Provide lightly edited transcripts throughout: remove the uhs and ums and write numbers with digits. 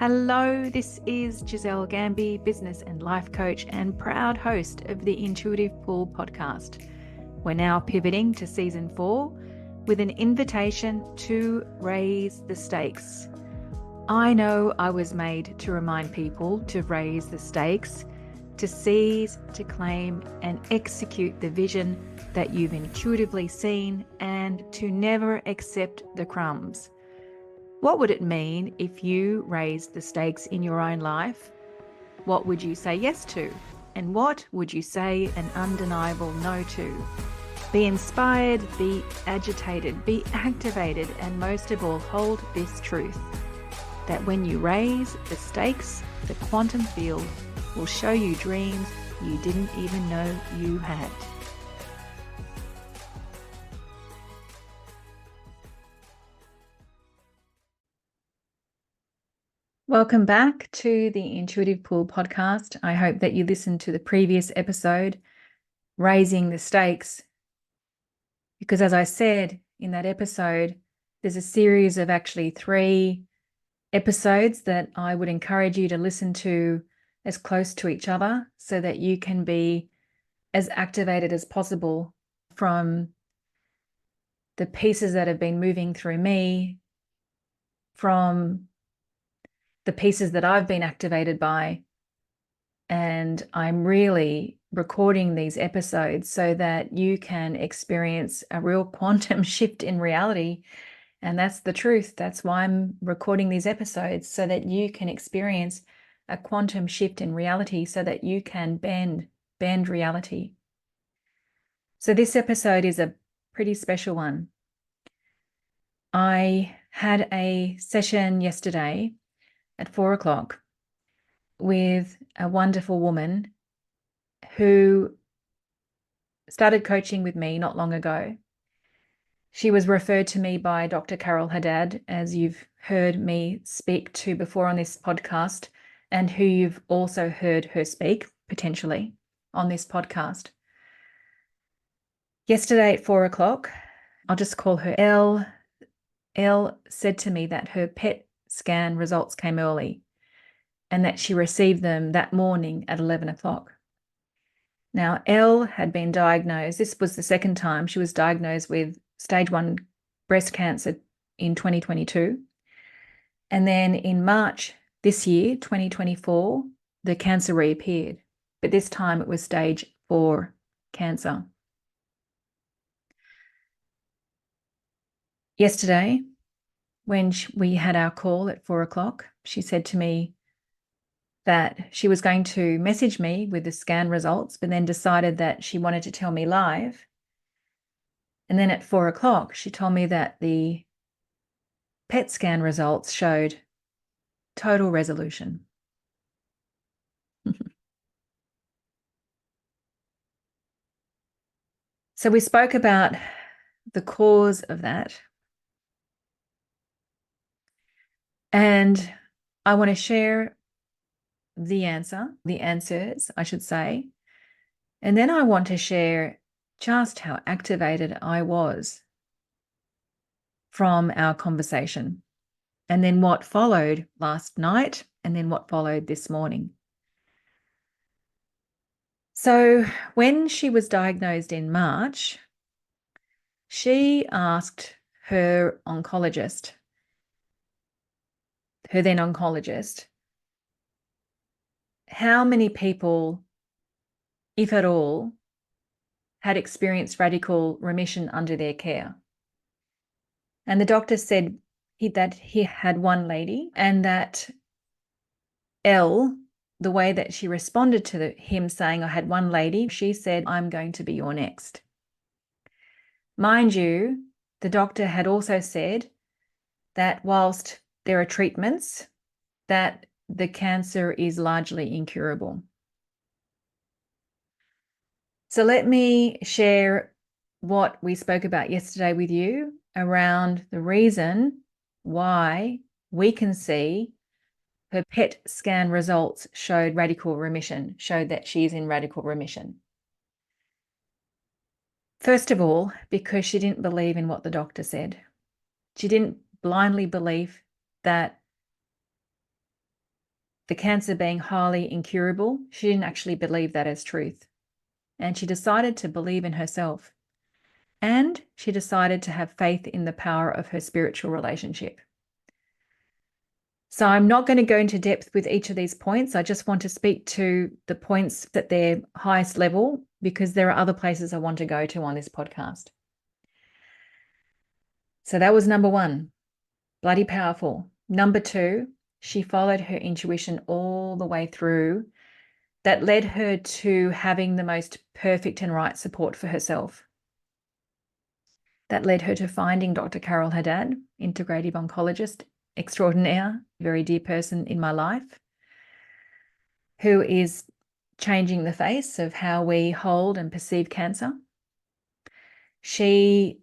Hello, this is Giselle Gamby, business and life coach and proud host of the Intuitive Pool podcast. We're now pivoting to season 4 with an invitation to raise the stakes. I know I was made to remind people to raise the stakes, to seize, to claim, and execute the vision that you've intuitively seen, and to never accept the crumbs. What would it mean if you raised the stakes in your own life? What would you say yes to? And what would you say an undeniable no to? Be inspired, be agitated, be activated, and most of all, hold this truth, that when you raise the stakes, the quantum field will show you dreams you didn't even know you had. Welcome back to the Intuitive Pool podcast. I hope that you listened to the previous episode, Raising the Stakes, because as I said in that episode, there's a series of actually 3 episodes that I would encourage you to listen to as close to each other so that you can be as activated as possible from the pieces that have been moving through me, from the pieces that I've been activated by. And I'm really recording these episodes so that you can experience a real quantum shift in reality. And that's the truth. That's why I'm recording these episodes, so that you can experience a quantum shift in reality, so that you can bend reality. So this episode is a pretty special one. I had a session yesterday at 4 o'clock with a wonderful woman who started coaching with me not long ago. She was referred to me by Dr. Carol Haddad, as you've heard me speak to before on this podcast, and who you've also heard her speak potentially on this podcast. Yesterday at 4 o'clock, I'll just call her Elle. Elle said to me that her PET scan results came early and that she received them that morning at 11 o'clock. Now, Elle had been diagnosed, this was the second time she was diagnosed with stage 1 breast cancer in 2022. And then in March this year, 2024, the cancer reappeared. But this time it was stage 4 cancer. Yesterday, when we had our call at 4 o'clock, she said to me that she was going to message me with the scan results, but then decided that she wanted to tell me live. And then at 4 o'clock, she told me that the PET scan results showed total resolution. So we spoke about the cause of that. And I want to share the answers, I should say. And then I want to share just how activated I was from our conversation, and then what followed last night, and then what followed this morning. So when she was diagnosed in March, she asked her oncologist, her then oncologist, how many people, if at all, had experienced radical remission under their care. And the doctor said that he had one lady, and that Elle, the way that she responded to him saying, I had one lady, she said, I'm going to be your next. Mind you, the doctor had also said that whilst there are treatments, that the cancer is largely incurable. So let me share what we spoke about yesterday with you around the reason why we can see her PET scan results showed that she's in radical remission. First of all, because she didn't believe in what the doctor said. She didn't blindly believe that the cancer being highly incurable, she didn't actually believe that as truth. And she decided to believe in herself. And she decided to have faith in the power of her spiritual relationship. So I'm not going to go into depth with each of these points. I just want to speak to the points at their highest level, because there are other places I want to go to on this podcast. So that was number one, bloody powerful. Number two, she followed her intuition all the way through. That led her to having the most perfect and right support for herself. That led her to finding Dr. Carol Haddad, integrative oncologist extraordinaire, very dear person in my life, who is changing the face of how we hold and perceive cancer. She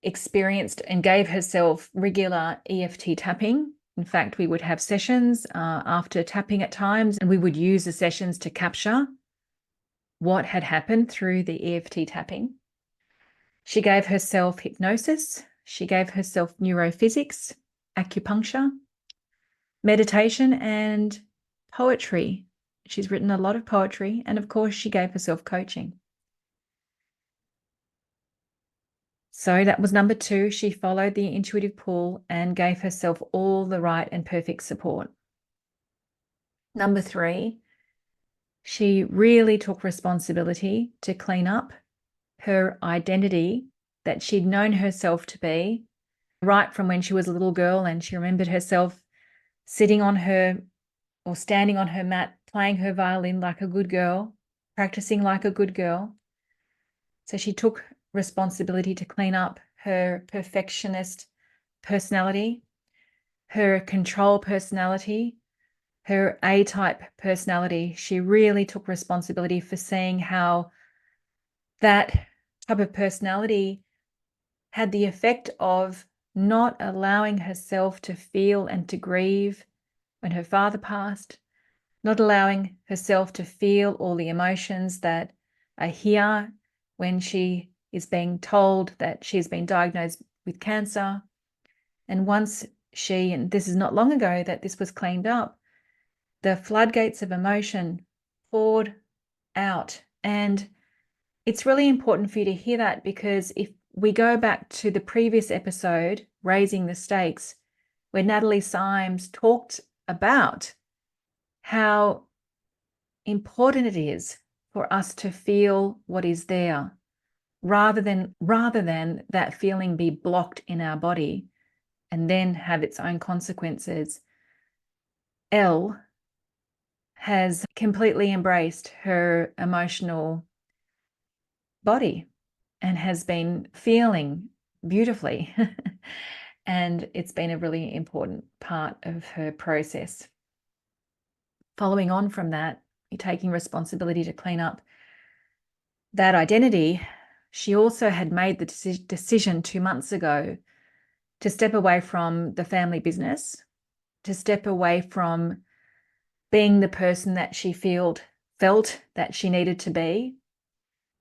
experienced and gave herself regular EFT tapping. In fact, we would have sessions after tapping at times, and we would use the sessions to capture what had happened through the EFT tapping. She gave herself hypnosis. She gave herself neurophysics, acupuncture, meditation, and poetry. She's written a lot of poetry, and of course, she gave herself coaching. So that was number two. She followed the intuitive pull and gave herself all the right and perfect support. Number three, she really took responsibility to clean up her identity that she'd known herself to be right from when she was a little girl, and she remembered herself sitting on her or standing on her mat, playing her violin like a good girl, practicing like a good girl. So she took responsibility to clean up her perfectionist personality, her control personality, her A-type personality. She really took responsibility for seeing how that type of personality had the effect of not allowing herself to feel and to grieve when her father passed, not allowing herself to feel all the emotions that are here when she is being told that she's been diagnosed with cancer. And once she, and this is not long ago that this was cleaned up, the floodgates of emotion poured out. And it's really important for you to hear that, because if we go back to the previous episode, Raising the Stakes, where Natalie Symes talked about how important it is for us to feel what is there, rather than that feeling be blocked in our body and then have its own consequences. Elle has completely embraced her emotional body and has been feeling beautifully. And it's been a really important part of her process. Following on from that, you're taking responsibility to clean up that identity. She also had made the decision 2 months ago to step away from the family business, to step away from being the person that she felt that she needed to be.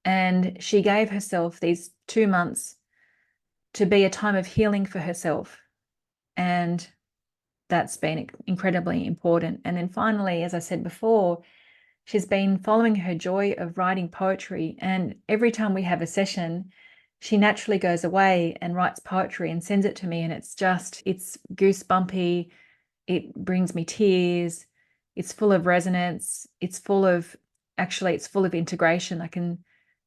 And she gave herself these 2 months to be a time of healing for herself. And that's been incredibly important. And then finally, as I said before, she's been following her joy of writing poetry. And every time we have a session, she naturally goes away and writes poetry and sends it to me. And it's goosebumpy. It brings me tears. It's full of resonance. It's full of integration. I can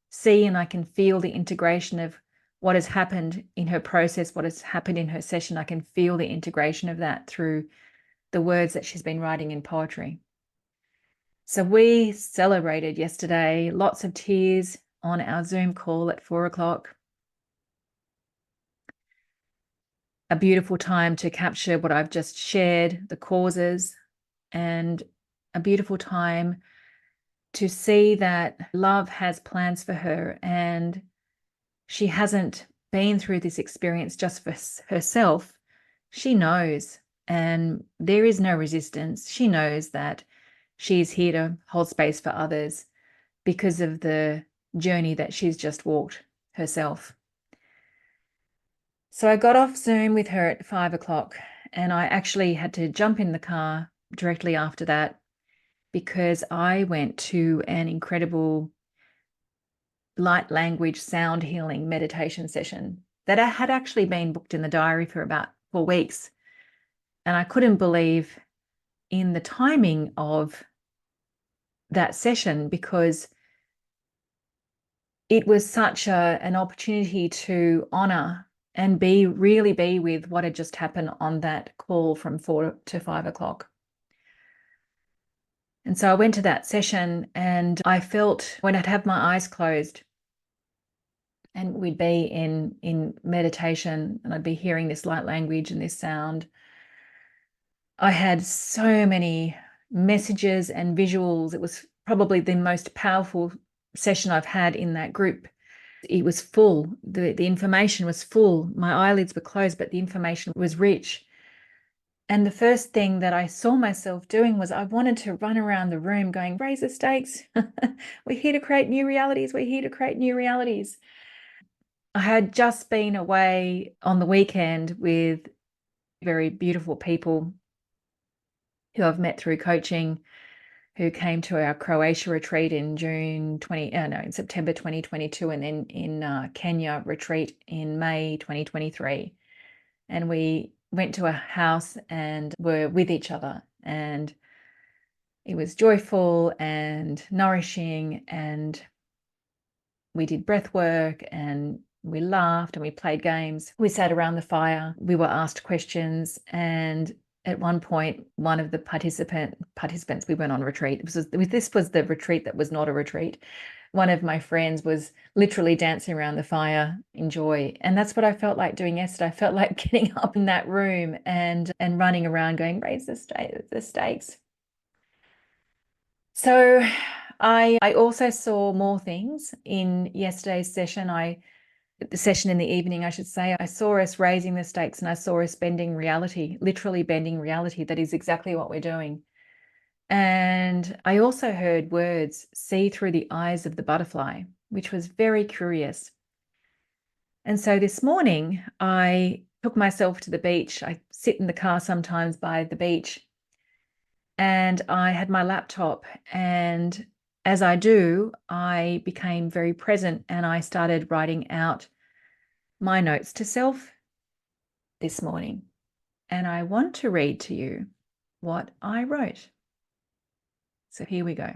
see and I can feel the integration of what has happened in her process, what has happened in her session. I can feel the integration of that through the words that she's been writing in poetry. So we celebrated yesterday, lots of tears on our Zoom call at 4:00. A beautiful time to capture what I've just shared, the causes, and a beautiful time to see that love has plans for her, and she hasn't been through this experience just for herself. She knows, and there is no resistance. She knows that she's here to hold space for others because of the journey that she's just walked herself. So I got off Zoom with her at 5:00, and I actually had to jump in the car directly after that, because I went to an incredible light language sound healing meditation session that I had actually been booked in the diary for about 4 weeks. And I couldn't believe in the timing of that session, because it was such an opportunity to honor and really be with what had just happened on that call from 4 to 5 o'clock. And so I went to that session, and I felt, when I'd have my eyes closed and we'd be in meditation, and I'd be hearing this light language and this sound, I had so many messages and visuals. It was probably the most powerful session I've had in that group. It was full. The information was full. My eyelids were closed, but the information was rich. And the first thing that I saw myself doing was I wanted to run around the room going, raise the stakes. We're here to create new realities. We're here to create new realities. I had just been away on the weekend with very beautiful people who I've met through coaching, who came to our Croatia retreat in in September 2022, and then in Kenya retreat in May 2023. And we went to a house and were with each other, and it was joyful and nourishing, and we did breath work, and we laughed, and we played games. We sat around the fire. We were asked questions, and at one point, one of the participants, we went on retreat. This was the retreat that was not a retreat. One of my friends was literally dancing around the fire in joy. And that's what I felt like doing yesterday. I felt like getting up in that room and running around going, raise the stakes. So I also saw more things in yesterday's session. The session in the evening, I should say, I saw us raising the stakes, and I saw us bending reality, literally bending reality. That is exactly what we're doing. And I also heard words, see through the eyes of the butterfly, which was very curious. And so this morning, I took myself to the beach. I sit in the car sometimes by the beach, and I had my laptop, and as I do, I became very present, and I started writing out my notes to self this morning. And I want to read to you what I wrote. So here we go.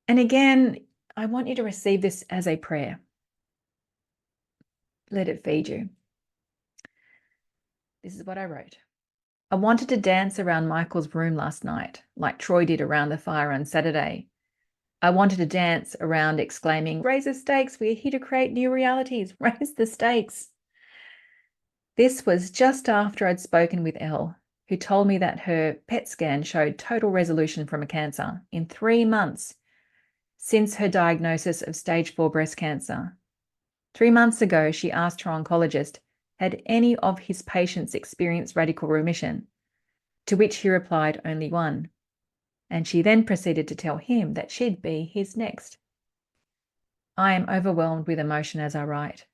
And again, I want you to receive this as a prayer. Let it feed you. This is what I wrote. I wanted to dance around Michael's room last night, like Troy did around the fire on Saturday. I wanted to dance around exclaiming, raise the stakes, we're here to create new realities, raise the stakes. This was just after I'd spoken with Elle, who told me that her PET scan showed total resolution from a cancer in 3 months since her diagnosis of stage 4 breast cancer. 3 months ago, she asked her oncologist, had any of his patients experienced radical remission? To which he replied, only one. And she then proceeded to tell him that she'd be his next. I am overwhelmed with emotion as I write.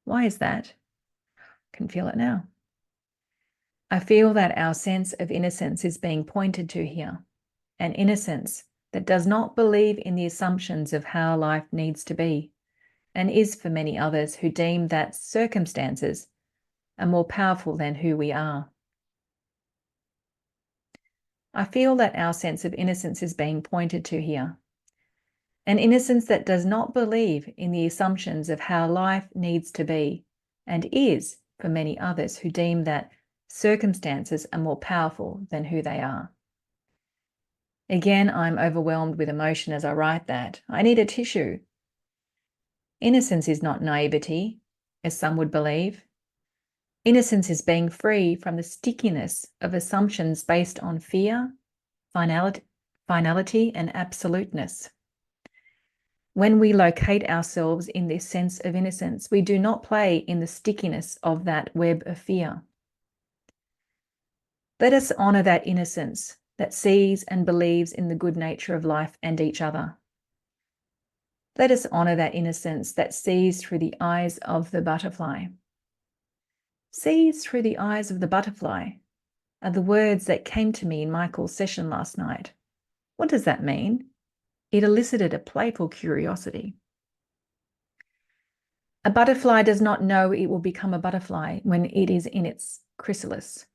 Why is that? I can feel it now. I feel that our sense of innocence is being pointed to here, an innocence that does not believe in the assumptions of how life needs to be, and is for many others who deem that circumstances are more powerful than who we are. I feel that our sense of innocence is being pointed to here, an innocence that does not believe in the assumptions of how life needs to be, and is for many others who deem that circumstances are more powerful than who they are. Again, I'm overwhelmed with emotion as I write that. I need a tissue. Innocence is not naivety, as some would believe. Innocence is being free from the stickiness of assumptions based on fear, finality, and absoluteness. When we locate ourselves in this sense of innocence, we do not play in the stickiness of that web of fear. Let us honor that innocence that sees and believes in the good nature of life and each other. Let us honor that innocence that sees through the eyes of the butterfly. Sees through the eyes of the butterfly. are the words that came to me in Michael's session last night. What does that mean? It elicited a playful curiosity. A butterfly does not know it will become a butterfly when it is in its chrysalis.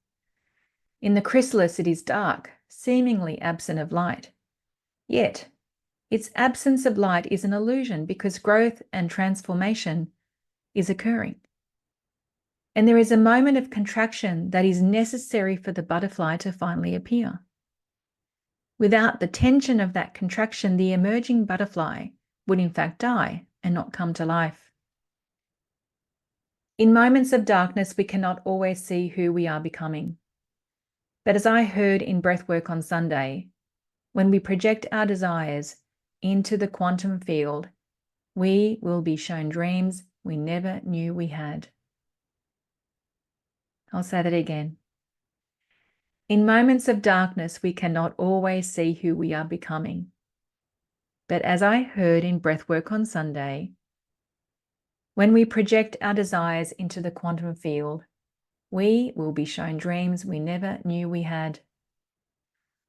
In the chrysalis, it is dark, seemingly absent of light. Yet, its absence of light is an illusion because growth and transformation is occurring. And there is a moment of contraction that is necessary for the butterfly to finally appear. Without the tension of that contraction, the emerging butterfly would in fact die and not come to life. In moments of darkness, we cannot always see who we are becoming. But as I heard in breathwork on Sunday, when we project our desires into the quantum field, we will be shown dreams we never knew we had. I'll say that again. In moments of darkness, we cannot always see who we are becoming. But as I heard in breathwork on Sunday, when we project our desires into the quantum field, we will be shown dreams we never knew we had.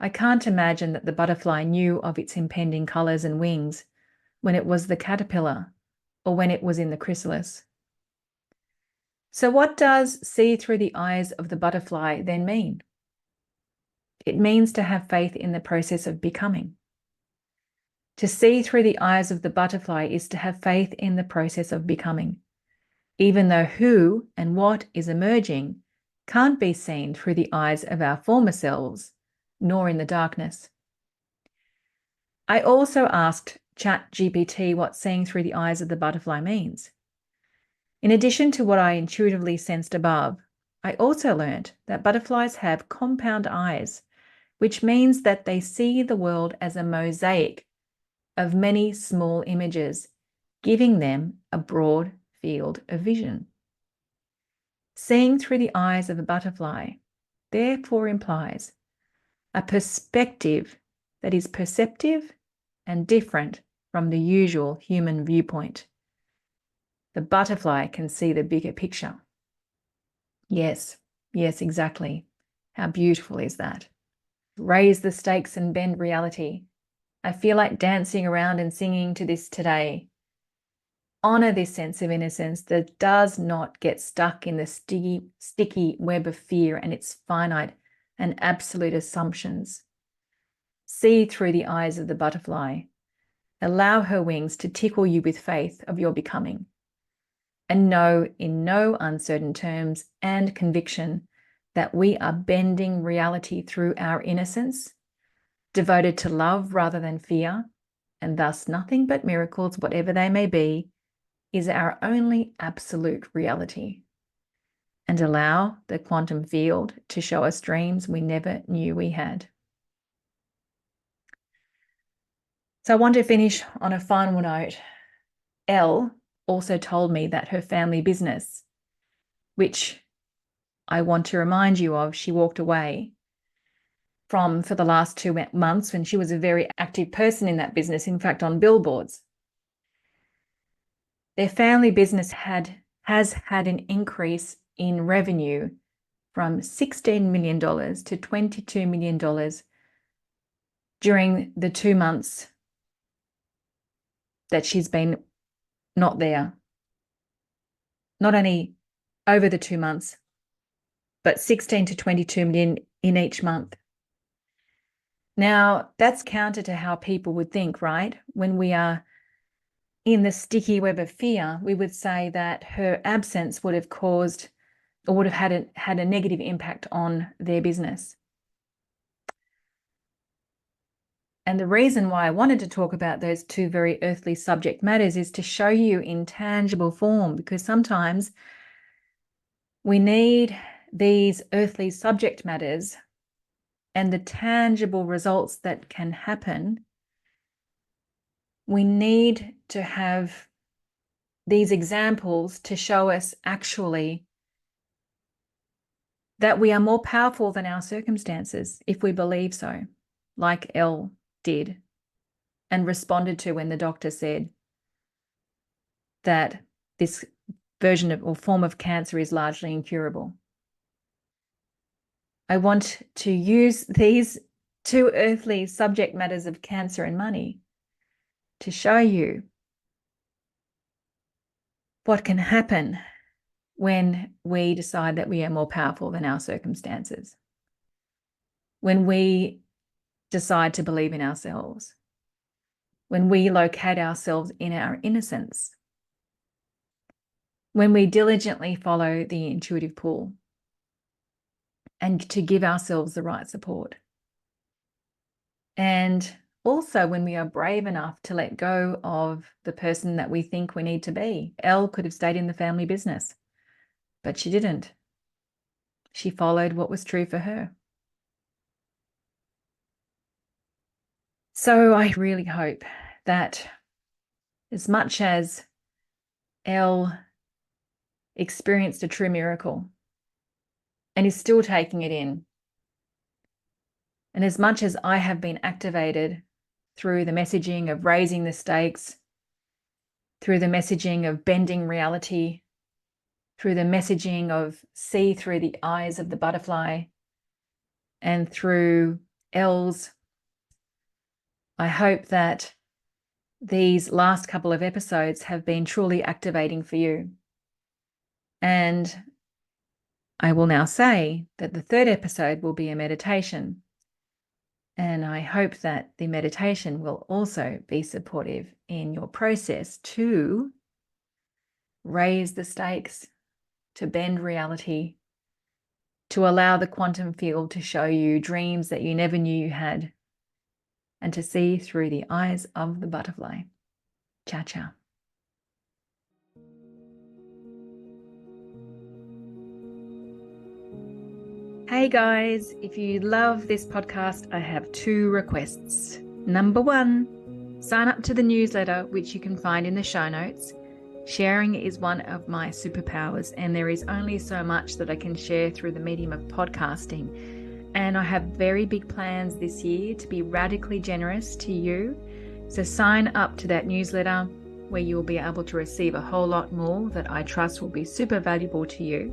I can't imagine that the butterfly knew of its impending colours and wings when it was the caterpillar or when it was in the chrysalis. So what does see through the eyes of the butterfly then mean? It means to have faith in the process of becoming. To see through the eyes of the butterfly is to have faith in the process of becoming, even though who and what is emerging can't be seen through the eyes of our former selves, nor in the darkness. I also asked ChatGPT what seeing through the eyes of the butterfly means. In addition to what I intuitively sensed above, I also learned that butterflies have compound eyes, which means that they see the world as a mosaic of many small images, giving them a broad field of vision. Seeing through the eyes of a butterfly, therefore, implies a perspective that is perceptive and different from the usual human viewpoint. The butterfly can see the bigger picture. Yes, exactly. How beautiful is that? Raise the stakes and bend reality. I feel like dancing around and singing to this today. Honor this sense of innocence that does not get stuck in the sticky web of fear and its finite and absolute assumptions. See through the eyes of the butterfly. Allow her wings to tickle you with faith of your becoming. And know in no uncertain terms and conviction that we are bending reality through our innocence, devoted to love rather than fear, and thus nothing but miracles, whatever they may be, is our only absolute reality. And allow the quantum field to show us dreams we never knew we had. So I want to finish on a final note. Elle also told me that her family business, which I want to remind you of, she walked away from for the last 2 months when she was a very active person in that business, in fact, on billboards. Their family business has had an increase in revenue from $16 million to $22 million during the 2 months that she's been not there. Not only over the 2 months, but 16 to 22 million in each month. Now, that's counter to how people would think, right? When we are in the sticky web of fear, we would say that her absence would have caused or would have had a negative impact on their business. And the reason why I wanted to talk about those two very earthly subject matters is to show you in tangible form, because sometimes we need these earthly subject matters and the tangible results that can happen. We need to have these examples to show us actually that we are more powerful than our circumstances if we believe so, like Elle did and responded to when the doctor said that this version of or form of cancer is largely incurable. I want to use these two earthly subject matters of cancer and money to show you what can happen when we decide that we are more powerful than our circumstances, when we decide to believe in ourselves, when we locate ourselves in our innocence, when we diligently follow the intuitive pull, and to give ourselves the right support. And also when we are brave enough to let go of the person that we think we need to be. Elle could have stayed in the family business, but she didn't. She followed what was true for her. So I really hope that as much as Elle experienced a true miracle and is still taking it in, and as much as I have been activated through the messaging of raising the stakes, through the messaging of bending reality, through the messaging of see through the eyes of the butterfly, and through L's, I hope that these last couple of episodes have been truly activating for you. And I will now say that the third episode will be a meditation. And I hope that the meditation will also be supportive in your process to raise the stakes, to bend reality, to allow the quantum field to show you dreams that you never knew you had, and to see through the eyes of the butterfly. Ciao, ciao. Hey guys, if you love this podcast, I have 2 requests. Number 1, sign up to the newsletter, which you can find in the show notes. Sharing is one of my superpowers, and there is only so much that I can share through the medium of podcasting. And I have very big plans this year to be radically generous to you. So sign up to that newsletter where you'll be able to receive a whole lot more that I trust will be super valuable to you.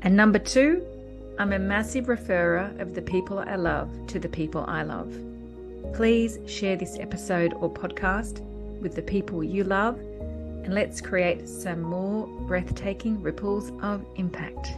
And number 2, I'm a massive referrer of the people I love to the people I love. Please share this episode or podcast with the people you love, and let's create some more breathtaking ripples of impact.